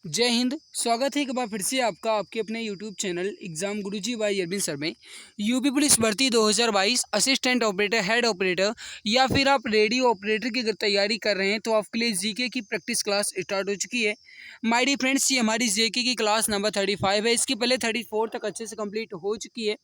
जय हिंद। स्वागत है एक बार फिर से आपका आपके अपने YouTube channel exam Guruji by Arvind sir में। यूपी पुलिस भर्ती 2022 असिस्टेंट ऑपरेटर, हेड ऑपरेटर या फिर आप रेडियो ऑपरेटर की अगर तैयारी कर रहे हैं तो आपके लिए जीके की प्रैक्टिस क्लास स्टार्ट हो चुकी है। माय डियर फ्रेंड्स, ये हमारी जीके की क्लास नंबर 35 है। इसके पहले 34 तक अच्छे से कंप्लीट हो चुकी है।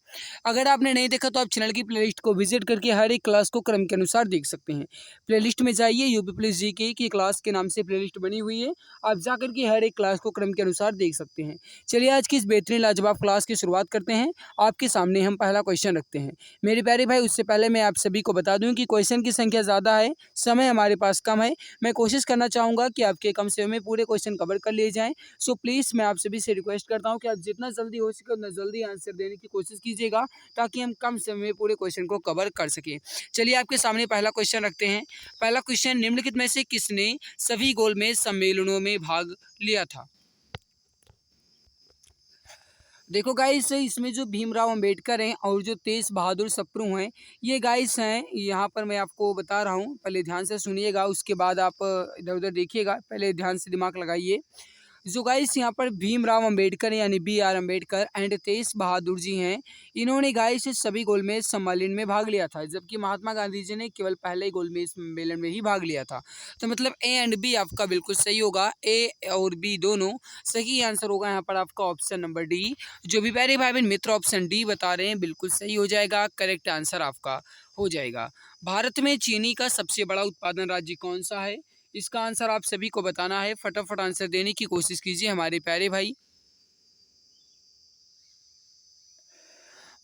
अगर आपने नहीं देखा तो आप चैनल की प्लेलिस्ट को विजिट करके हर एक क्लास को क्रम के अनुसार देख सकते हैं। प्लेलिस्ट में जाइए, यूपी पुलिस जीके की क्लास के नाम से प्लेलिस्ट बनी हुई है। आप जाकर के हर एक क्लास को क्रम के अनुसार देख सकते हैं। चलिए आज की इस बेहतरीन लाजवाब क्लास की शुरुआत करते हैं। आपके सामने हम पहला क्वेश्चन रखते हैं। मेरे प्यारे भाई, उससे पहले मैं आप सभी को बता दूं कि क्वेश्चन की संख्या ज़्यादा है, समय हमारे पास कम है। मैं कोशिश करना चाहूँगा कि आपके कम समय में पूरे क्वेश्चन कवर कर लिए जाएँ। सो प्लीज़ मैं आप सभी से रिक्वेस्ट करता हूँ कि आप जितना जल्दी हो सके उतना जल्दी आंसर देने की कोशिश कीजिएगा, ताकि हम कम समय में पूरे क्वेश्चन को कवर कर सकें। चलिए आपके सामने पहला क्वेश्चन रखते हैं। पहला क्वेश्चन, निम्नलिखित में से किसने सभी गोलमेज सम्मेलनों में भाग लिया था? देखो गाइस, इसमें जो भीमराव अंबेडकर हैं और जो तेज बहादुर सप्रू हैं, ये गाइस हैं। यहाँ पर मैं आपको बता रहा हूँ, पहले ध्यान से सुनिएगा, उसके बाद आप इधर उधर देखिएगा। पहले ध्यान से दिमाग लगाइए। जो गाइस यहाँ पर भीमराव अंबेडकर यानी बी आर अम्बेडकर एंड तेज बहादुर जी हैं, इन्होंने गाइस इस सभी गोलमेज सम्मेलन में भाग लिया था, जबकि महात्मा गांधी जी ने केवल पहले गोलमेज सम्मेलन में ही भाग लिया था। तो मतलब ए एंड बी आपका बिल्कुल सही होगा। ए और बी दोनों सही आंसर होगा यहाँ पर आपका ऑप्शन नंबर डी। जो भी प्यारे भाई बहन मित्र ऑप्शन डी बता रहे हैं बिल्कुल सही हो जाएगा, करेक्ट आंसर आपका हो जाएगा। भारत में चीनी का सबसे बड़ा उत्पादन राज्य कौन सा है? इसका आंसर आप सभी को बताना है। फटाफट आंसर देने की कोशिश कीजिए हमारे प्यारे भाई।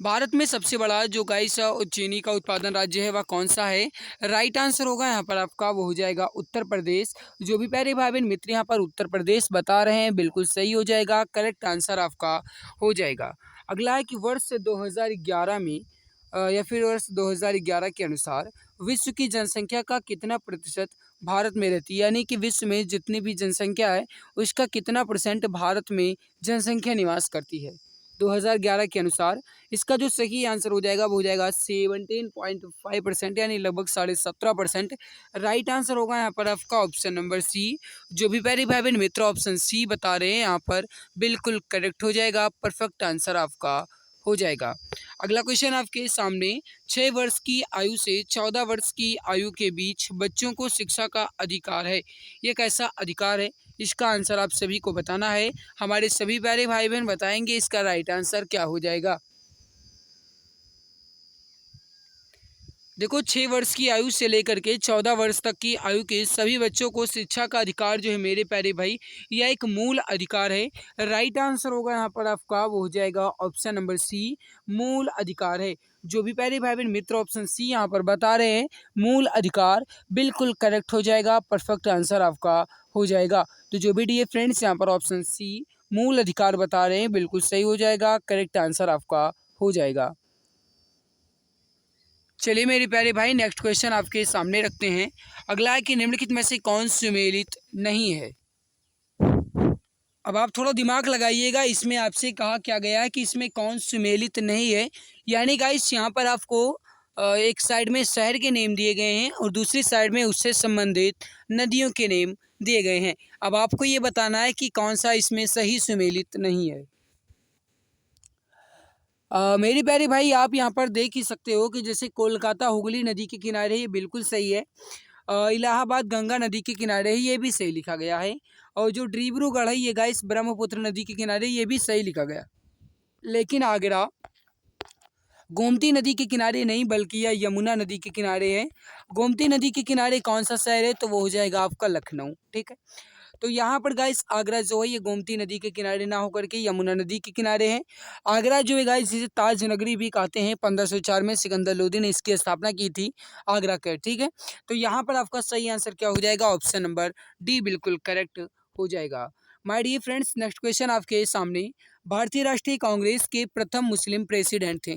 भारत में सबसे बड़ा जो गाइस चीनी का उत्पादन राज्य है वह कौन सा है? राइट आंसर होगा यहाँ पर आपका, वो हो जाएगा उत्तर प्रदेश। जो भी प्यारे भाई बहन मित्र यहाँ पर उत्तर प्रदेश बता रहे हैं बिल्कुल सही हो जाएगा, करेक्ट आंसर आपका हो जाएगा। अगला है कि वर्ष 2011 में या फिर वर्ष 2011 के अनुसार विश्व की जनसंख्या का कितना प्रतिशत भारत में रहती है, यानी कि विश्व में जितनी भी जनसंख्या है उसका कितना परसेंट भारत में जनसंख्या निवास करती है 2011 के अनुसार। इसका जो सही आंसर हो जाएगा वो हो जाएगा 17.5%, यानी लगभग 17.5%। राइट आंसर होगा यहाँ पर आपका ऑप्शन नंबर सी। जो भी प्यारे भाई बहन मित्र ऑप्शन सी बता रहे हैं यहाँ पर बिल्कुल करेक्ट हो जाएगा, परफेक्ट आंसर आपका हो जाएगा। अगला क्वेश्चन आपके सामने, 6 वर्ष की आयु से 14 वर्ष की आयु के बीच बच्चों को शिक्षा का अधिकार है, ये कैसा अधिकार है? इसका आंसर आप सभी को बताना है। हमारे सभी प्यारे भाई बहन बताएंगे इसका राइट आंसर क्या हो जाएगा। देखो, 6 वर्ष की आयु से लेकर के 14 वर्ष तक की आयु के सभी बच्चों को शिक्षा का अधिकार जो है मेरे प्यारे भाई, यह एक मूल अधिकार है। राइट आंसर होगा यहाँ पर आपका, वो हो जाएगा ऑप्शन नंबर सी, मूल अधिकार है। जो भी प्यारे भाई बहन मित्र ऑप्शन सी यहाँ पर बता रहे हैं मूल अधिकार, बिल्कुल करेक्ट हो जाएगा, परफेक्ट आंसर आपका हो जाएगा। तो जो भी डियर फ्रेंड्स यहाँ पर ऑप्शन सी मूल अधिकार बता रहे हैं बिल्कुल सही हो जाएगा, करेक्ट आंसर आपका हो जाएगा। चलिए मेरे प्यारे भाई, नेक्स्ट क्वेश्चन आपके सामने रखते हैं। अगला है कि निम्नलिखित में से कौन सुमेलित नहीं है? अब आप थोड़ा दिमाग लगाइएगा, इसमें आपसे कहा क्या गया है कि इसमें कौन सुमेलित नहीं है। यानी गाइस यहाँ पर आपको एक साइड में शहर के नेम दिए गए हैं और दूसरी साइड में उससे संबंधित नदियों के नेम दिए गए हैं। अब आपको ये बताना है कि कौन सा इसमें सही सुमेलित नहीं है। मेरे प्यारे भाई, आप यहाँ पर देख ही सकते हो कि जैसे कोलकाता हुगली नदी के किनारे, ये बिल्कुल सही है। इलाहाबाद गंगा नदी के किनारे है, ये भी सही लिखा गया है। और जो डिब्रूगढ़ है ये गाइस ब्रह्मपुत्र नदी के किनारे, ये भी सही लिखा गया। लेकिन आगरा गोमती नदी के किनारे नहीं, बल्कि यह यमुना नदी के किनारे है। गोमती नदी के किनारे कौन सा शहर है? तो वो हो जाएगा आपका लखनऊ। ठीक है, तो यहाँ पर गाइस आगरा जो है ये गोमती नदी के किनारे ना होकर के यमुना नदी के किनारे है। आगरा जो है गाइस जिसे ताज नगरी भी कहते हैं, 1504 में सिकंदर लोदी ने इसकी स्थापना की थी, आगरा के। ठीक है, तो यहाँ पर आपका सही आंसर क्या हो जाएगा? ऑप्शन नंबर डी बिल्कुल करेक्ट हो जाएगा। My dear friends, next question आपके सामने, भारतीय राष्ट्रीय कांग्रेस के प्रथम मुस्लिम प्रेसिडेंट थे।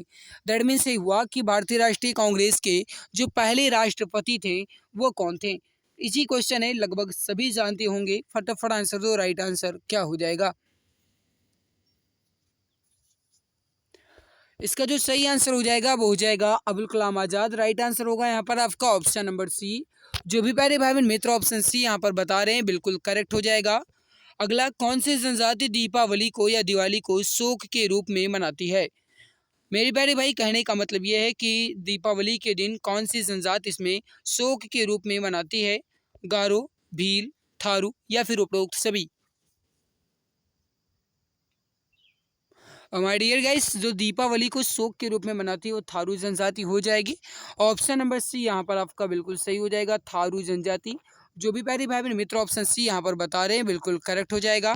दैट मीन्स से हुआ कि भारतीय राष्ट्रीय कांग्रेस के जो पहले राष्ट्रपति थे वो कौन थे? इसी क्वेश्चन है, लगभग सभी जानते होंगे। फटाफट आंसर दो, राइट आंसर क्या हो जाएगा? इसका जो सही आंसर हो जाएगा वो हो जाएगा अबुल कलाम आजाद। राइट आंसर होगा यहाँ पर आपका ऑप्शन नंबर सी। जो भी प्यारे भाई बहन मित्र ऑप्शन सी यहाँ पर बता रहे हैं बिल्कुल करेक्ट हो जाएगा। अगला, कौन सी जनजाति दीपावली को या दिवाली को शोक के रूप में मनाती है? मेरे प्यारे भाई, कहने का मतलब ये है कि दीपावली के दिन कौन सी जनजाति इसमें शोक के रूप में मनाती है? गारो, भील, थारू या फिर उपरोक्त सभी। माय डियर गाइस, जो दीपावली को शोक के रूप में मनाती है वो थारू जनजाति हो जाएगी। ऑप्शन नंबर सी यहाँ पर आपका बिल्कुल सही हो जाएगा, थारू जनजाति। जो भी प्यारे भाई बहन मित्र ऑप्शन सी यहाँ पर बता रहे हैं बिल्कुल करेक्ट हो जाएगा।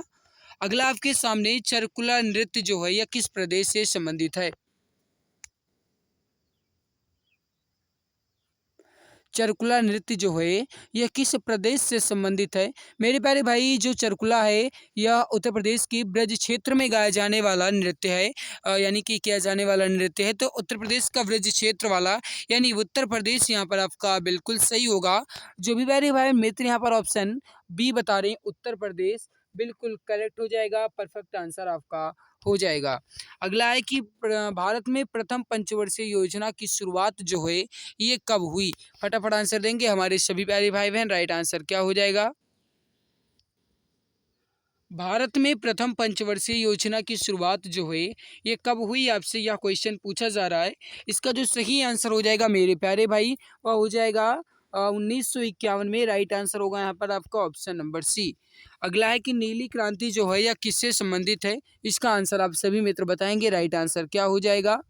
अगला आपके सामने चरकुला नृत्य जो है यह किस प्रदेश से संबंधित है? चरकुला नृत्य जो है यह किस प्रदेश से संबंधित है? मेरे प्यारे भाई, जो चरकुला है यह उत्तर प्रदेश की ब्रज क्षेत्र में गाया जाने वाला नृत्य है। यानी कि किया जाने वाला नृत्य है, तो उत्तर प्रदेश का ब्रज क्षेत्र वाला यानी उत्तर प्रदेश यहाँ पर आपका बिल्कुल सही होगा। जो भी प्यारे भाई मित्र यहाँ पर ऑप्शन बी बता रहे हैं उत्तर प्रदेश, बिल्कुल करेक्ट हो जाएगा, परफेक्ट आंसर आपका हो जाएगा। अगला है कि भारत में प्रथम पंचवर्षीय योजना की शुरुआत जो है ये कब हुई? फटाफट आंसर देंगे हमारे सभी प्यारे भाई बहन। राइट आंसर क्या हो जाएगा? भारत में प्रथम पंचवर्षीय योजना की शुरुआत जो है ये कब हुई, आपसे यह क्वेश्चन पूछा जा रहा है। इसका जो सही आंसर हो जाएगा मेरे प्यारे भाई वह हो जाएगा 1951 में। राइट आंसर होगा यहाँ पर आपका ऑप्शन नंबर सी। अगला है कि नीली क्रांति जो है यह किससे संबंधित है? इसका आंसर आप सभी मित्र बताएंगे। राइट आंसर क्या हो जाएगा?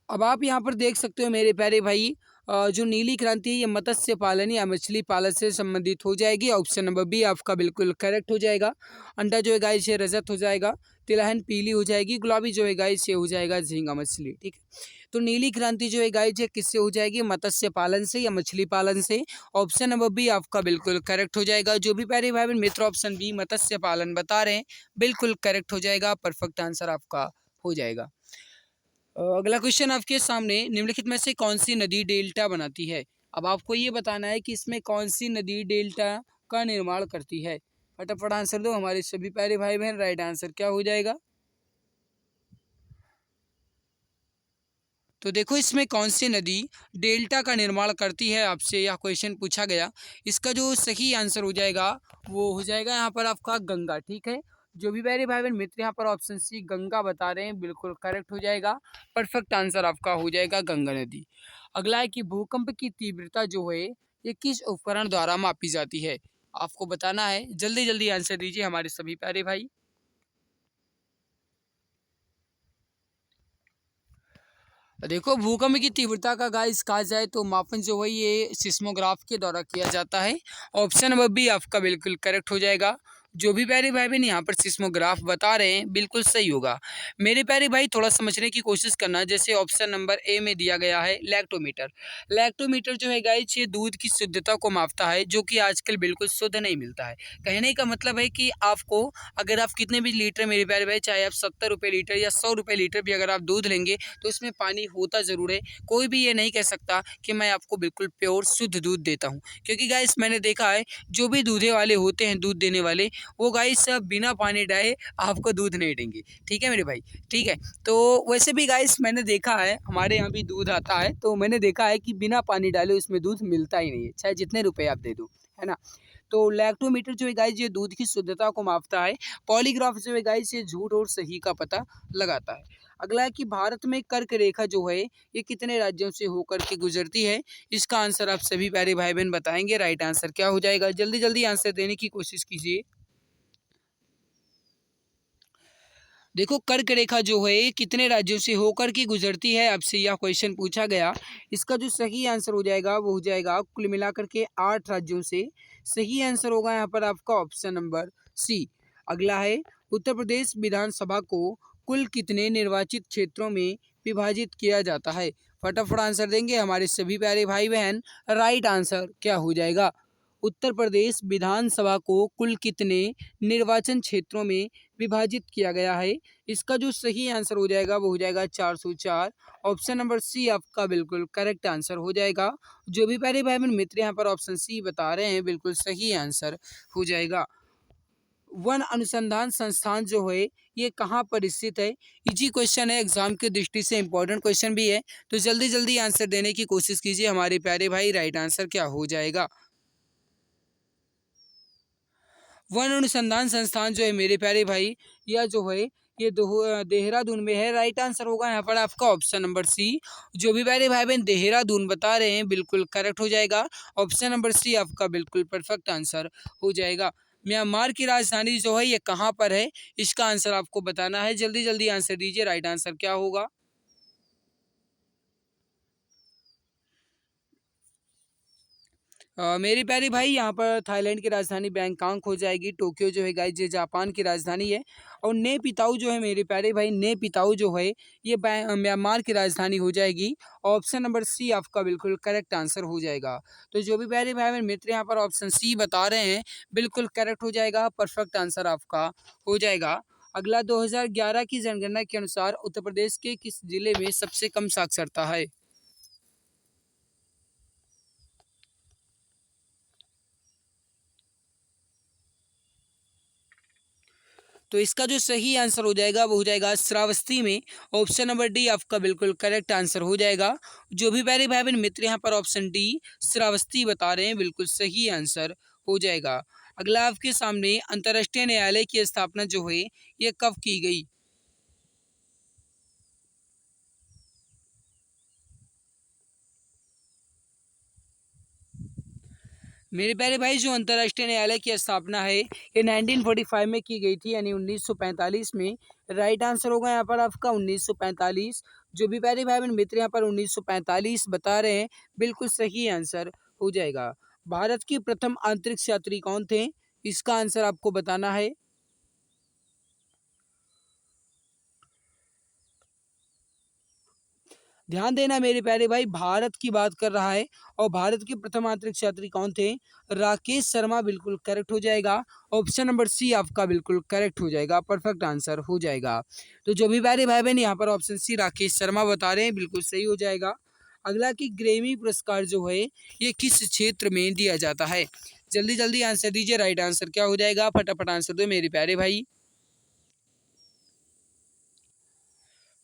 अब आप यहाँ पर देख सकते हो मेरे प्यारे भाई, जो नीली क्रांति है ये मत्स्य पालन या मछली पालन से संबंधित हो जाएगी। ऑप्शन नंबर बी आपका बिल्कुल करेक्ट हो जाएगा। अंडा जो है गाइस ये रजत हो जाएगा, तिलहन पीली हो जाएगी, गुलाबी जो है गाइस ये हो जाएगा झींगा मछली। ठीक है, तो नीली क्रांति जो है गाइस ये किससे हो जाएगी? मत्स्य पालन से या मछली पालन से। ऑप्शन नंबर बी आपका बिल्कुल करेक्ट हो जाएगा। जो भी प्यारे भाई बहन मित्र ऑप्शन बी मत्स्य पालन बता रहे हैं बिल्कुल करेक्ट हो जाएगा, परफेक्ट आंसर आपका हो जाएगा। अगला क्वेश्चन आपके सामने, निम्नलिखित में से कौन सी नदी डेल्टा बनाती है? अब आपको ये बताना है कि इसमें कौन सी नदी डेल्टा का निर्माण करती है। फटाफट आंसर दो हमारे सभी प्यारे भाई बहन। राइट आंसर क्या हो जाएगा? तो देखो इसमें कौन सी नदी डेल्टा का निर्माण करती है, आपसे यह क्वेश्चन पूछा गया। इसका जो सही आंसर हो जाएगा वो हो जाएगा यहाँ पर आपका गंगा। ठीक है, जो भी मेरे भाई बहन मित्र यहाँ पर ऑप्शन सी गंगा बता रहे हैं बिल्कुल करेक्ट हो जाएगा, परफेक्ट आंसर आपका हो जाएगा गंगा नदी। अगला है कि भूकंप की तीव्रता जो है ये किस उपकरण द्वारा मापी जाती है? आपको बताना है, जल्दी जल्दी आंसर दीजिए हमारे सभी प्यारे भाई। देखो भूकंप की तीव्रता का गाइस कहा जाए तो मापन जो है ये सिस्मोग्राफ के द्वारा किया जाता है। ऑप्शन नंबर बी आपका बिल्कुल करेक्ट हो जाएगा। जो भी प्यारे भाई बहन यहाँ पर सिस्मोग्राफ बता रहे हैं बिल्कुल सही होगा। मेरे प्यारे भाई थोड़ा समझने की कोशिश करना, जैसे ऑप्शन नंबर ए में दिया गया है लैक्टोमीटर। लैक्टोमीटर जो है गाइस ये दूध की शुद्धता को मापता है, जो कि आजकल बिल्कुल शुद्ध नहीं मिलता है। कहने का मतलब है कि आपको अगर आप कितने भी लीटर मेरे प्यारे भाई, चाहे आप 70 रुपये लीटर या 100 रुपये लीटर भी अगर आप दूध लेंगे तो उसमें पानी होता ज़रूर है। कोई भी ये नहीं कह सकता कि मैं आपको बिल्कुल प्योर शुद्ध दूध देता हूँ, क्योंकि गाइस मैंने देखा है जो भी दूधे वाले होते हैं, दूध देने वाले, वो गाइस बिना पानी डाले आपको दूध नहीं देंगे। ठीक है मेरे भाई, ठीक है। तो वैसे भी गाइस मैंने देखा है, हमारे यहाँ भी दूध आता है तो मैंने देखा है कि बिना पानी डाले उसमें दूध मिलता ही नहीं है, चाहे जितने रुपए आप दे दो, है ना। तो लैक्टोमीटर जो है गाइस ये दूध की शुद्धता को मापता है। पॉलीग्राफ जो है गाइस ये झूठ और सही का पता लगाता है। अगला है कि भारत में कर्क रेखा जो है ये कितने राज्यों से होकर के गुजरती है? इसका आंसर आप सभी प्यारे भाई बहन बताएंगे। राइट आंसर क्या हो जाएगा? जल्दी जल्दी आंसर देने की कोशिश कीजिए। देखो कर्क रेखा जो है ये कितने राज्यों से होकर के गुजरती है, आपसे यह क्वेश्चन पूछा गया। इसका जो सही आंसर हो जाएगा वो हो जाएगा कुल मिलाकर के 8 राज्यों से। सही आंसर होगा यहाँ पर आपका ऑप्शन नंबर सी। अगला है उत्तर प्रदेश विधानसभा को कुल कितने निर्वाचित क्षेत्रों में विभाजित किया जाता है? फटाफट आंसर देंगे हमारे सभी प्यारे भाई बहन। राइट आंसर क्या हो जाएगा? उत्तर प्रदेश विधानसभा को कुल कितने निर्वाचन क्षेत्रों में विभाजित किया गया है? इसका जो सही आंसर हो जाएगा वो हो जाएगा 404। ऑप्शन नंबर सी आपका बिल्कुल करेक्ट आंसर हो जाएगा। जो भी प्यारे भाई बहन मित्र यहाँ पर ऑप्शन सी बता रहे हैं बिल्कुल सही आंसर हो जाएगा। वन अनुसंधान संस्थान जो है ये कहाँ पर स्थित है? इजी क्वेश्चन है, एग्जाम की दृष्टि से इंपॉर्टेंट क्वेश्चन भी है, तो जल्दी जल्दी आंसर देने की कोशिश कीजिए हमारे प्यारे भाई। राइट आंसर क्या हो जाएगा? वन अनुसंधान संस्थान जो है मेरे प्यारे भाई, यह जो है ये देहरादून में है। राइट आंसर होगा यहाँ पर आपका ऑप्शन नंबर सी। जो भी प्यारे भाई बहन देहरादून बता रहे हैं बिल्कुल करेक्ट हो जाएगा। ऑप्शन नंबर सी आपका बिल्कुल परफेक्ट आंसर हो जाएगा। म्यांमार की राजधानी जो है ये कहाँ पर है, इसका आंसर आपको बताना है। जल्दी जल्दी आंसर दीजिए, राइट आंसर क्या होगा। मेरी प्यारी भाई यहाँ पर थाईलैंड की राजधानी बैंकॉक हो जाएगी। टोक्यो जो है गाइस ये जापान की राजधानी है। और ने पिताऊ जो है मेरे प्यारे भाई, ने पिताऊ जो है ये म्यांमार की राजधानी हो जाएगी। ऑप्शन नंबर सी आपका बिल्कुल करेक्ट आंसर हो जाएगा। तो जो भी प्यारे भाई मेरे मित्र यहाँ पर ऑप्शन सी बता रहे हैं बिल्कुल करेक्ट हो जाएगा, परफेक्ट आंसर आपका हो जाएगा। अगला 2011 की जनगणना के अनुसार उत्तर प्रदेश के किस जिले में सबसे कम साक्षरता है। तो इसका जो सही आंसर हो जाएगा वो हो जाएगा श्रावस्ती में। ऑप्शन नंबर डी आपका बिल्कुल करेक्ट आंसर हो जाएगा। जो भी प्यारे भाई बहन मित्र यहाँ पर ऑप्शन डी श्रावस्ती बता रहे हैं बिल्कुल सही आंसर हो जाएगा। अगला आपके सामने अंतर्राष्ट्रीय न्यायालय की स्थापना जो है ये कब की गई। मेरे प्यारे भाई जो अंतर्राष्ट्रीय न्यायालय की स्थापना है ये 1945 में की गई थी, यानी 1945 में। राइट आंसर होगा यहाँ पर आपका 1945। जो भी प्यारे भाई बहन मित्र यहाँ पर 1945 बता रहे हैं बिल्कुल सही आंसर हो जाएगा। भारत की प्रथम अंतरिक्ष यात्री कौन थे, इसका आंसर आपको बताना है। ध्यान देना मेरे प्यारे भाई, भारत की बात कर रहा है और भारत के प्रथम अंतरिक्ष यात्री कौन थे, राकेश शर्मा बिल्कुल करेक्ट हो जाएगा। ऑप्शन नंबर सी आपका बिल्कुल करेक्ट हो जाएगा, परफेक्ट आंसर हो जाएगा। तो जो भी प्यारे भाई बहन यहाँ पर ऑप्शन सी राकेश शर्मा बता रहे हैं बिल्कुल सही हो जाएगा। अगला कि ग्रेमी पुरस्कार जो है ये किस क्षेत्र में दिया जाता है। जल्दी जल्दी आंसर दीजिए, राइट आंसर क्या हो जाएगा, फटाफट आंसर दो मेरे प्यारे भाई।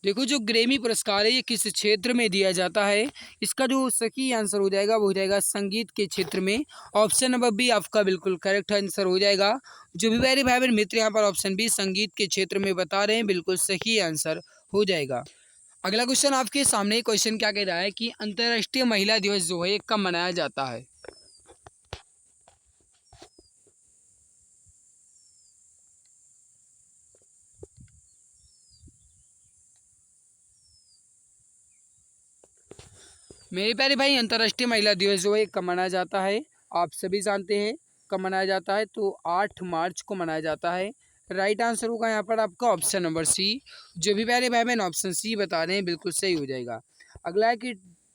देखो जो ग्रेमी पुरस्कार है ये किस क्षेत्र में दिया जाता है, इसका जो सही आंसर हो जाएगा वो हो जाएगा संगीत के क्षेत्र में। ऑप्शन नंबर बी आपका बिल्कुल करेक्ट आंसर हो जाएगा। जो भी मेरे भाई बहन मित्र यहाँ पर ऑप्शन बी संगीत के क्षेत्र में बता रहे हैं बिल्कुल सही आंसर हो जाएगा। अगला क्वेश्चन आपके सामने क्वेश्चन क्या कह रहा है कि अंतर्राष्ट्रीय महिला दिवस जो है कब मनाया जाता है। मेरे प्यारे भाई अंतर्राष्ट्रीय महिला दिवस जो है कब मनाया जाता है, आप सभी जानते हैं कब मनाया जाता है, तो 8 मार्च को मनाया जाता है। राइट आंसर होगा यहाँ पर आपका ऑप्शन नंबर सी। जो भी प्यारे भाई बहन ऑप्शन सी बता रहे हैं बिल्कुल सही हो जाएगा। अगला है कि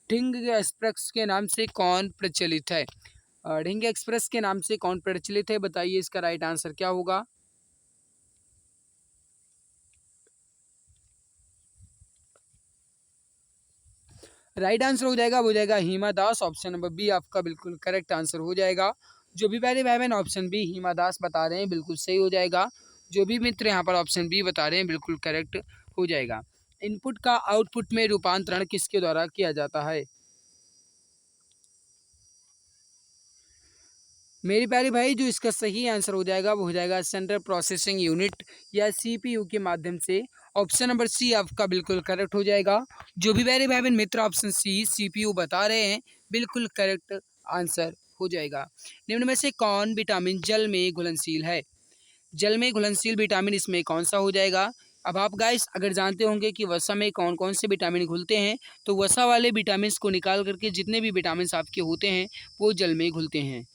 ढिंग एक्सप्रेस के नाम से कौन प्रचलित है। ढिंग एक्सप्रेस के नाम से कौन प्रचलित है, बताइए इसका राइट आंसर क्या होगा। राइट आंसर हो जाएगा Hima Das. Option number B आपका बिल्कुल करेक्ट आंसर हो जाएगा। जो भी प्यारे भाई बहन ऑप्शन बी हिमा दास बता रहे हैं बिल्कुल सही हो जाएगा। जो भी मित्र यहाँ पर ऑप्शन बी बता रहे हैं बिल्कुल करेक्ट हो जाएगा। इनपुट का आउटपुट में रूपांतरण किसके द्वारा किया जाता है। मेरी प्यारी भाई जो इसका सही आंसर हो जाएगा वो हो जाएगा सेंट्रल प्रोसेसिंग यूनिट या सीपीयू के माध्यम से। ऑप्शन नंबर सी आपका बिल्कुल करेक्ट हो जाएगा। जो भी प्यारे भाई बहन मित्र ऑप्शन सी सीपीयू बता रहे हैं बिल्कुल करेक्ट आंसर हो जाएगा। निम्न में से कौन विटामिन जल में घुलनशील है। जल में घुलनशील विटामिन इसमें कौन सा हो जाएगा। अब आप गाइस अगर जानते होंगे कि वसा में कौन कौन से विटामिन घुलते हैं, तो वसा वाले विटामिन को निकाल करके जितने भी विटामिन आपके होते हैं वो जल में घुलते हैं।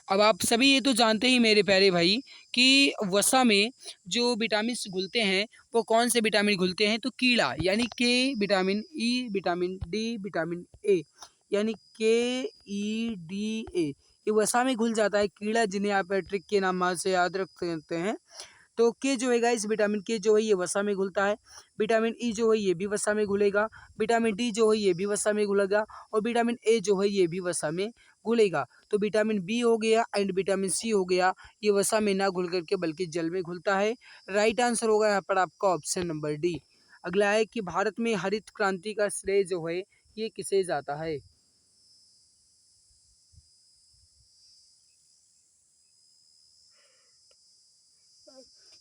अब आप सभी ये तो जानते ही मेरे प्यारे भाई कि वसा में जो विटामिन घुलते हैं वो कौन से विटामिन घुलते हैं, तो कीड़ा यानी के vitamin, E vitamin, D vitamin A, यानी के ई डी ए, ये वसा में घुल जाता है। कीड़ा जिन्हें आप ट्रिक के नाम से याद रख सकते हैं। तो के जो है इस विटामिन के जो है ये वसा में घुलता है। विटामिन ई जो है ये भी वसा में घुलेगा। विटामिन डी जो है ये भी वसा में घुलेगा। और विटामिन ए जो है ये भी वसा में घुलेगा। तो विटामिन बी हो गया एंड विटामिन सी हो गया, ये वसा में ना घुल करके बल्कि जल में घुलता है। राइट आंसर होगा यहाँ पर आपका ऑप्शन नंबर डी। अगला है कि भारत में हरित क्रांति का श्रेय जो है ये किसे जाता है।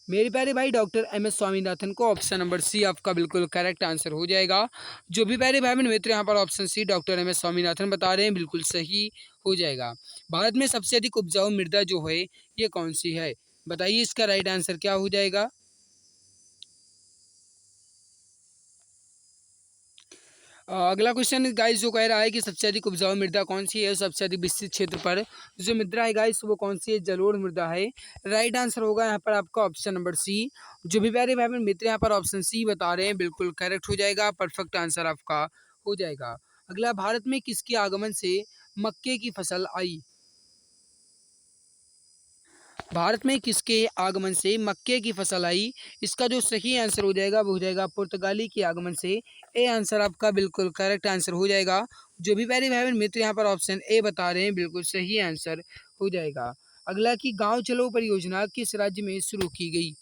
मेरे प्यारे भाई डॉक्टर एम एस स्वामीनाथन को ऑप्शन नंबर सी आपका बिल्कुल करेक्ट आंसर हो जाएगा। जो भी प्यारे भाई बहन मित्र यहाँ पर option C doctor M S Swaminathan बता रहे हैं बिल्कुल सही हो जाएगा। भारत में सबसे अधिक उपजाऊ मृदा जो है ये कौन सी है? बताइए इसका राइट आंसर क्या हो जाएगा। अगला क्वेश्चन गाइस जो कह रहा है कि सबसे अधिक उपजाऊ मृदा कौन सी है, सबसे अधिक विस्तृत क्षेत्र पर जो मृदा है गाइस वो कौन सी है? जलोढ़ मृदा है। राइट आंसर होगा यहाँ पर आपका ऑप्शन नंबर सी। जो भी प्यारे भाई बहन मित्र यहाँ पर ऑप्शन सी बता रहे हैं बिल्कुल करेक्ट हो जाएगा, परफेक्ट आंसर आपका हो जाएगा। अगला, भारत में किसके आगमन से मक्के की फसल आई? भारत में किसके आगमन से मक्के की फसल आई? इसका जो सही आंसर हो जाएगा वो हो जाएगा पुर्तगाली के आगमन से। ए आंसर आपका बिल्कुल करेक्ट आंसर हो जाएगा। जो भी प्यारे भाई बहन मित्र यहाँ पर ऑप्शन ए बता रहे हैं बिल्कुल सही आंसर हो जाएगा। अगला, की गांव चलो परियोजना किस राज्य में शुरू की गई?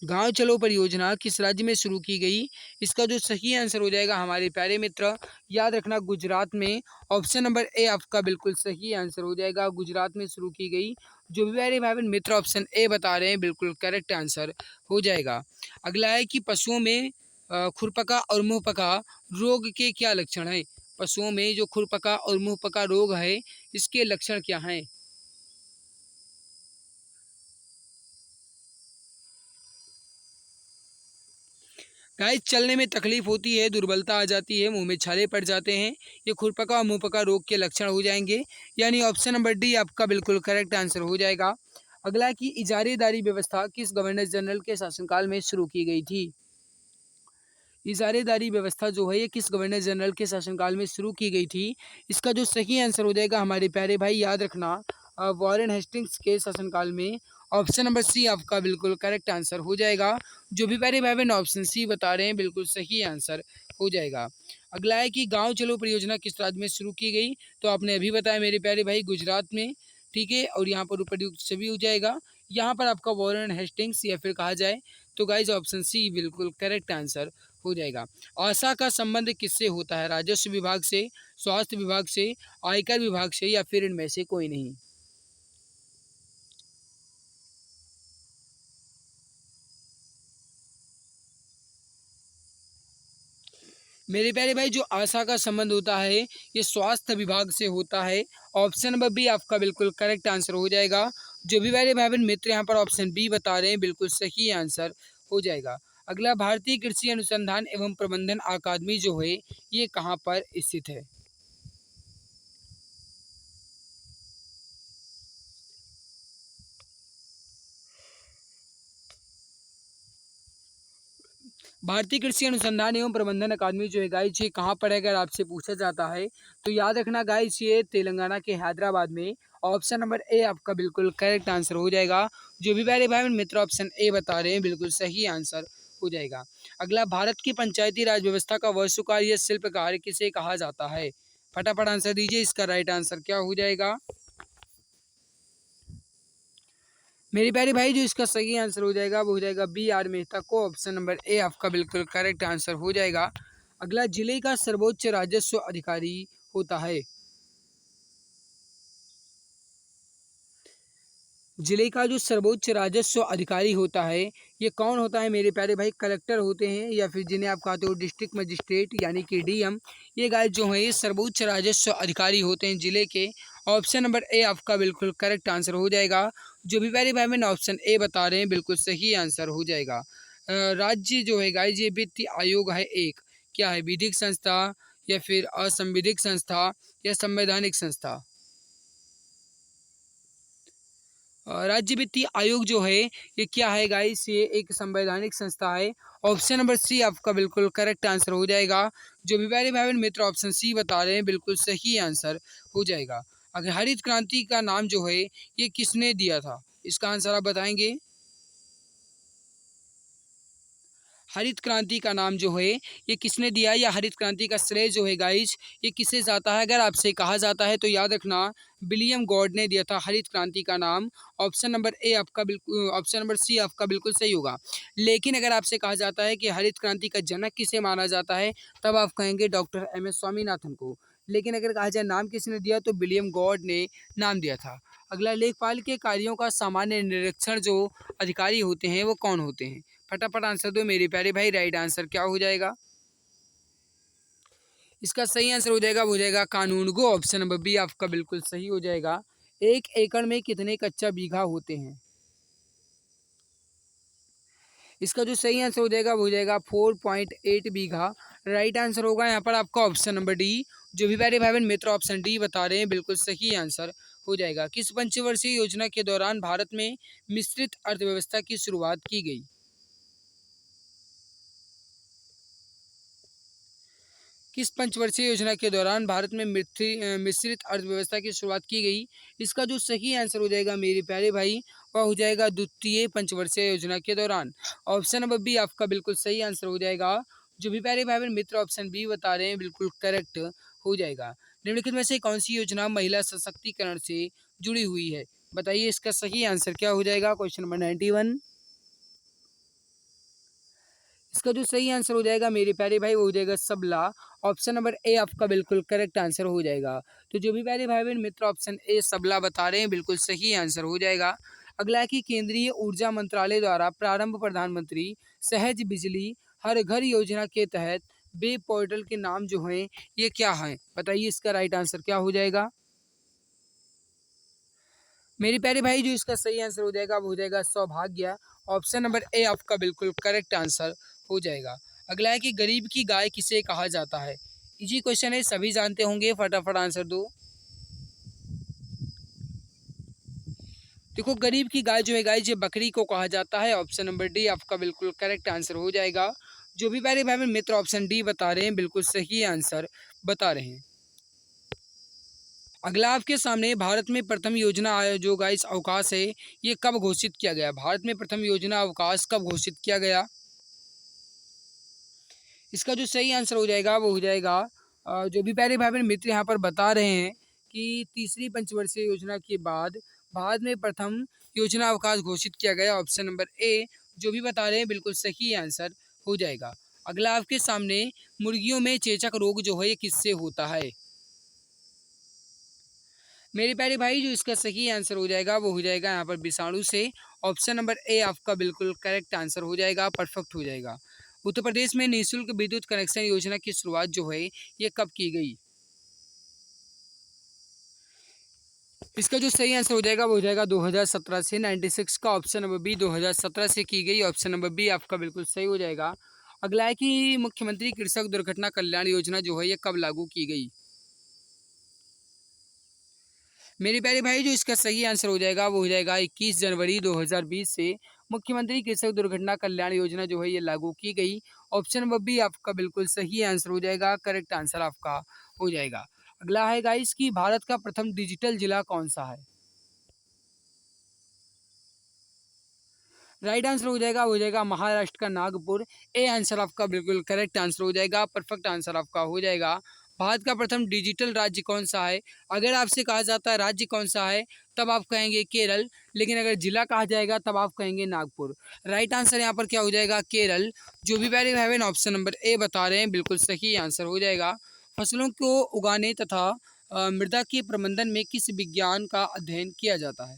गांव चलो परियोजना किस राज्य में शुरू की गई? इसका जो सही आंसर हो जाएगा हमारे प्यारे मित्र, याद रखना गुजरात में। ऑप्शन नंबर ए आपका बिल्कुल सही आंसर हो जाएगा, गुजरात में शुरू की गई। जो भी प्यारे भाई बहन मित्र ऑप्शन ए बता रहे हैं बिल्कुल करेक्ट आंसर हो जाएगा। अगला है कि पशुओं में खुरपका और मुंहपका रोग के क्या लक्षण हैं? पशुओं में जो खुरपका और मुंहपका रोग है इसके लक्षण क्या हैं? गाइस, चलने में तकलीफ होती है, दुर्बलता आ जाती है, मुंह में छाले पड़ जाते हैं, ये खुरपका और मुंहपका रोग के लक्षण हो जाएंगे। यानी ऑप्शन नंबर डी आपका बिल्कुल करेक्ट आंसर हो जाएगा। अगला, की इजारेदारी व्यवस्था किस गवर्नर जनरल के शासनकाल में शुरू की गई थी? इजारेदारी व्यवस्था जो है ये किस गवर्नर जनरल के शासनकाल में शुरू की गई थी? इसका जो सही आंसर हो जाएगा हमारे प्यारे भाई, याद रखना वॉरेन हेस्टिंग्स के शासनकाल में। ऑप्शन नंबर सी आपका बिल्कुल करेक्ट आंसर हो जाएगा। जो भी प्यारे भाई बहन ऑप्शन सी बता रहे हैं बिल्कुल सही आंसर हो जाएगा। अगला है कि गांव चलो परियोजना किस राज्य में शुरू की गई? तो आपने अभी बताया मेरे प्यारे भाई गुजरात में, ठीक है, और यहाँ पर उपयुक्त सभी हो जाएगा। यहाँ पर आपका वॉरेन हेस्टिंग्स या फिर कहा जाए तो गाइज ऑप्शन सी बिल्कुल करेक्ट आंसर हो जाएगा। आशा का संबंध किससे होता है? राजस्व विभाग से, स्वास्थ्य विभाग से, आयकर विभाग से या फिर इनमें से कोई नहीं? मेरे प्यारे भाई जो आशा का संबंध होता है ये स्वास्थ्य विभाग से होता है। ऑप्शन नंबर बी आपका बिल्कुल करेक्ट आंसर हो जाएगा। जो भी मेरे भाई बहन मित्र यहाँ पर ऑप्शन बी बता रहे हैं बिल्कुल सही आंसर हो जाएगा। अगला, भारतीय कृषि अनुसंधान एवं प्रबंधन अकादमी जो है ये कहाँ पर स्थित है? भारतीय कृषि अनुसंधान एवं प्रबंधन अकादमी जो है गाइस ये कहाँ पर है अगर आपसे पूछा जाता है तो याद रखना गाइस ये तेलंगाना के हैदराबाद में। ऑप्शन नंबर ए आपका बिल्कुल करेक्ट आंसर हो जाएगा। जो भी प्यारे भाई बहन मित्र ऑप्शन ए बता रहे हैं बिल्कुल सही आंसर हो जाएगा। अगला, भारत की पंचायती राज व्यवस्था का वास्तुकार या शिल्पकार किसे कहा जाता है? फटाफट आंसर दीजिए, इसका राइट आंसर क्या हो जाएगा। मेरे प्यारे भाई जो इसका सही आंसर हो जाएगा वो हो जाएगा बी आर मेहता को। ऑप्शन नंबर ए आपका बिल्कुल करेक्ट आंसर हो जाएगा। अगला, जिले का सर्वोच्च राजस्व अधिकारी होता है? जिले का जो सर्वोच्च राजस्व अधिकारी होता है ये कौन होता है मेरे प्यारे भाई? कलेक्टर होते हैं या फिर जिन्हें आप कहते हो डिस्ट्रिक्ट मजिस्ट्रेट यानी कि डीएम। ये गाइस जो है ये सर्वोच्च राजस्व अधिकारी होते हैं जिले के। ऑप्शन नंबर ए आपका बिल्कुल करेक्ट आंसर हो जाएगा। जो भी प्यारे भाई मैंने ऑप्शन ए बता रहे हैं बिल्कुल सही आंसर हो जाएगा। राज्य जो है गाइस ये वित्तीय आयोग है एक, क्या है? विधिक संस्था या फिर असंविधिक संस्था या संवैधानिक संस्था? राज्य वित्तीय आयोग जो है ये क्या है गाइस? ये एक संवैधानिक संस्था है। ऑप्शन नंबर सी आपका बिल्कुल करेक्ट आंसर हो जाएगा। जो भी प्यारे भाई बहन मित्र ऑप्शन सी बता रहे हैं बिल्कुल सही आंसर हो जाएगा। अगर हरित क्रांति का नाम जो है ये किसने दिया था? इसका आंसर आप बताएंगे। हरित क्रांति का नाम जो है ये किसने दिया या हरित क्रांति का श्रेय जो है गाइस ये किसे जाता है? अगर आपसे कहा जाता है तो याद रखना विलियम गॉड ने दिया था हरित क्रांति का नाम। ऑप्शन नंबर ए आपका बिल्कुल, ऑप्शन नंबर सी आपका बिल्कुल सही होगा। लेकिन अगर आपसे कहा जाता है कि हरित क्रांति का जनक किसे माना जाता है तब आप कहेंगे डॉक्टर एम एस स्वामीनाथन को। लेकिन अगर कहा जाए नाम किसने दिया तो विलियम गॉड ने नाम दिया था। अगला, लेखपाल के कार्यों का सामान्य निरीक्षण जो अधिकारी होते हैं वो कौन होते हैं? फटाफट आंसर दो मेरे प्यारे भाई। राइट आंसर क्या हो जाएगा? इसका सही आंसर हो जाएगा, वो हो जाएगा कानून गो। ऑप्शन नंबर बी आपका बिल्कुल सही हो जाएगा। 1 एकड़ में कितने कच्चा बीघा होते हैं? इसका जो सही आंसर हो जाएगा वो हो जाएगा 4.8 बीघा। राइट आंसर होगा यहाँ पर आपका ऑप्शन नंबर डी। जो भी प्यारे भाई बहन मित्र ऑप्शन डी बता रहे हैं बिल्कुल सही आंसर हो जाएगा। किस पंचवर्षीय योजना के दौरान भारत में मिश्रित अर्थव्यवस्था की शुरुआत की गई? किस पंचवर्षीय योजना के दौरान भारत में मिश्रित अर्थव्यवस्था की शुरुआत की गई? इसका जो सही आंसर हो जाएगा मेरे प्यारे भाई वह हो जाएगा द्वितीय पंचवर्षीय योजना के दौरान। ऑप्शन नंबर बी आपका बिल्कुल सही आंसर हो जाएगा। जो भी प्यारे भाई बहन मित्र ऑप्शन बी बता रहे हैं बिल्कुल करेक्ट हो जाएगा। निम्नलिखित में से कौन सी योजना महिला सशक्तिकरण से जुड़ी हुई है? बताइए इसका सही आंसर क्या हो जाएगा? Question number 91। इसका जो सही आंसर हो जाएगा मेरे प्यारे भाई वो हो जाएगा सबला। ऑप्शन नंबर ए आपका बिल्कुल करेक्ट आंसर हो जाएगा। तो जो भी प्यारे भाई बहन मित्र ऑप्शन ए सबला बता रहे हैं बिल्कुल सही आंसर हो जाएगा। अगला है कि केंद्रीय ऊर्जा मंत्रालय द्वारा प्रारंभ प्रधानमंत्री सहज बिजली हर घर योजना के तहत वेब पोर्टल के नाम जो हैं ये क्या हैं? बताइए इसका राइट आंसर क्या हो जाएगा? मेरे प्यारे भाई जो इसका सही आंसर हो जाएगा वो हो जाएगा सौभाग्य। ऑप्शन नंबर ए आपका बिल्कुल करेक्ट आंसर हो जाएगा। अगला है कि गरीब की गाय किसे कहा जाता है? इजी क्वेश्चन है, सभी जानते होंगे, फटाफट आंसर दो। देखो गरीब की गाय जो है गाय जो बकरी को कहा जाता है। ऑप्शन नंबर डी आपका बिल्कुल करेक्ट आंसर हो जाएगा। जो भी प्यारे भाई बहन मित्र ऑप्शन डी बता रहे हैं बिल्कुल सही आंसर बता रहे हैं। अगला आपके सामने भारत में प्रथम योजना जो गाइस अवकाश है ये कब घोषित किया गया? भारत में प्रथम योजना अवकाश कब घोषित किया गया? इसका जो सही आंसर हो जाएगा वो हो जाएगा जो भी प्यारे भाई बहन मित्र यहाँ पर बता रहे हैं कि तीसरी पंचवर्षीय योजना के बाद भारत में प्रथम योजना अवकाश घोषित किया गया। ऑप्शन नंबर ए जो भी बता रहे हैं बिल्कुल सही आंसर हो जाएगा। अगला आपके सामने मुर्गियों में चेचक रोग जो है ये किससे होता है? मेरे प्यारे भाई जो इसका सही आंसर हो जाएगा वो हो जाएगा यहाँ पर विषाणु से। ऑप्शन नंबर ए आपका बिल्कुल करेक्ट आंसर हो जाएगा, परफेक्ट हो जाएगा। उत्तर प्रदेश में निःशुल्क विद्युत कनेक्शन योजना की शुरुआत जो है ये कब की गई? इसका जो सही आंसर हो जाएगा वो हो जाएगा 2017 से। 96 का ऑप्शन नंबर बी 2017 से की गई। ऑप्शन नंबर बी आपका बिल्कुल सही हो जाएगा। अगला है कि मुख्यमंत्री कृषक दुर्घटना कल्याण योजना जो है ये कब लागू की गई? मेरे प्यारे भाई जो इसका सही आंसर हो जाएगा वो हो जाएगा 21 जनवरी 2020 से मुख्यमंत्री कृषक दुर्घटना कल्याण योजना जो है ये लागू की गई। ऑप्शन नंबर बी आपका बिल्कुल सही आंसर हो जाएगा, करेक्ट आंसर आपका हो जाएगा। अगला है गाइस कि भारत का प्रथम डिजिटल जिला कौन सा है? राइट आंसर हो जाएगा महाराष्ट्र का नागपुर। ए आंसर आपका बिल्कुल करेक्ट आंसर हो जाएगा, परफेक्ट आंसर आपका हो जाएगा। भारत का प्रथम डिजिटल राज्य कौन सा है? अगर आपसे कहा जाता है राज्य कौन सा है तब आप कहेंगे केरल, लेकिन अगर जिला कहा जाएगा तब आप कहेंगे नागपुर। राइट आंसर यहाँ पर क्या हो जाएगा? केरल। जो भी प्यारे भाई बहन ऑप्शन नंबर ए बता रहे हैं बिल्कुल सही आंसर हो जाएगा। फसलों को उगाने तथा मृदा के प्रबंधन में किस विज्ञान का अध्ययन किया जाता है?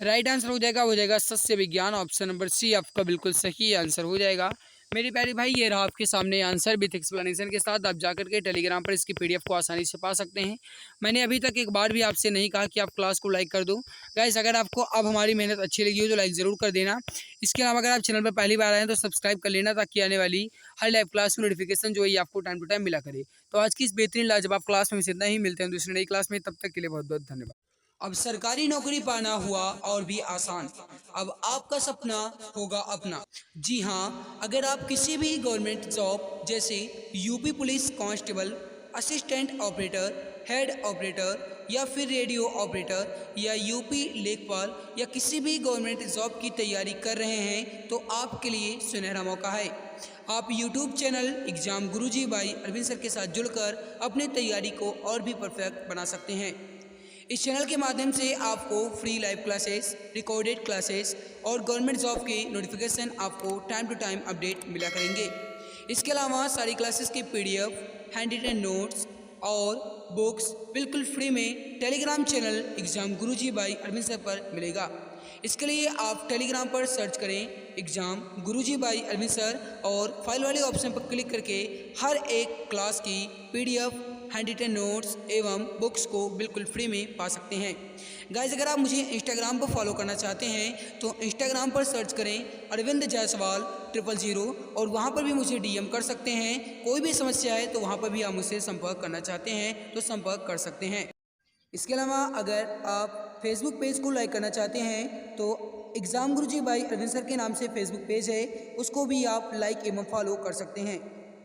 राइट आंसर हो जाएगा सस्य विज्ञान। ऑप्शन नंबर सी आपका बिल्कुल सही आंसर हो जाएगा। मेरे प्यारे भाई ये रहा आपके सामने आंसर विथ एक्सप्लेनेशन के साथ। आप जाकर के टेलीग्राम पर इसकी पीडीएफ को आसानी से पा सकते हैं। मैंने अभी तक एक बार भी आपसे नहीं कहा कि आप क्लास को लाइक कर दो। गाइस अगर आपको अब हमारी मेहनत अच्छी लगी हो तो लाइक ज़रूर कर देना। इसके अलावा अगर आप चैनल पर पहली बार आए हैं तो सब्सक्राइब कर लेना ताकि आने वाली हर लाइव क्लास की नोटिफिकेशन जो है आपको टाइम टू टाइम मिला करे। तो आज की इस बेहतरीन लाजवाब क्लास में इतना ही। मिलते हैं दूसरी नई क्लास में, तब तक के लिए बहुत बहुत धन्यवाद। अब सरकारी नौकरी पाना हुआ और भी आसान। अब आपका सपना होगा अपना। जी हाँ, अगर आप किसी भी गवर्नमेंट जॉब जैसे UP police constable, assistant operator, head operator या फिर रेडियो ऑपरेटर या यूपी लेखपाल या किसी भी गवर्नमेंट जॉब की तैयारी कर रहे हैं तो आपके लिए सुनहरा मौका है। आप YouTube channel exam Guruji by Arvind sir के साथ जुड़कर अपनी तैयारी को और भी परफेक्ट बना सकते हैं। इस चैनल के माध्यम से आपको free live classes, recorded classes और गवर्नमेंट जॉब के नोटिफिकेशन आपको टाइम टू टाइम अपडेट मिला करेंगे। इसके अलावा सारी क्लासेस की PDF, हैंड रिटन नोट्स और बुक्स बिल्कुल फ्री में Telegram channel exam Guruji by Arvind sir पर मिलेगा। इसके लिए आप टेलीग्राम पर सर्च करें exam Guruji by Arvind sir और फाइल वाले ऑप्शन पर क्लिक करके हर एक क्लास की PDF, हैंड रिटन नोट्स एवं बुक्स को बिल्कुल फ्री में पा सकते हैं। गाइस, अगर आप मुझे इंस्टाग्राम पर फॉलो करना चाहते हैं तो इंस्टाग्राम पर सर्च करें अरविंद जायसवाल 000 और वहाँ पर भी मुझे DM कर सकते हैं। कोई भी समस्या है तो वहाँ पर भी आप मुझसे संपर्क करना चाहते हैं तो संपर्क कर सकते हैं। इसके अलावा अगर आप फेसबुक पेज को लाइक करना चाहते हैं तो exam Guruji by Arvind sir के नाम से फेसबुक पेज है, उसको भी आप लाइक एवं फॉलो कर सकते हैं।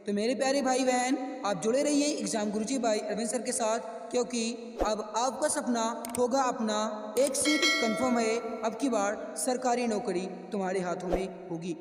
तो मेरे प्यारे भाई बहन, आप जुड़े रहिए exam Guruji by Arvind sir के साथ, क्योंकि अब आपका सपना होगा अपना, एक सीट कंफर्म है, अब की बार सरकारी नौकरी तुम्हारे हाथों में होगी।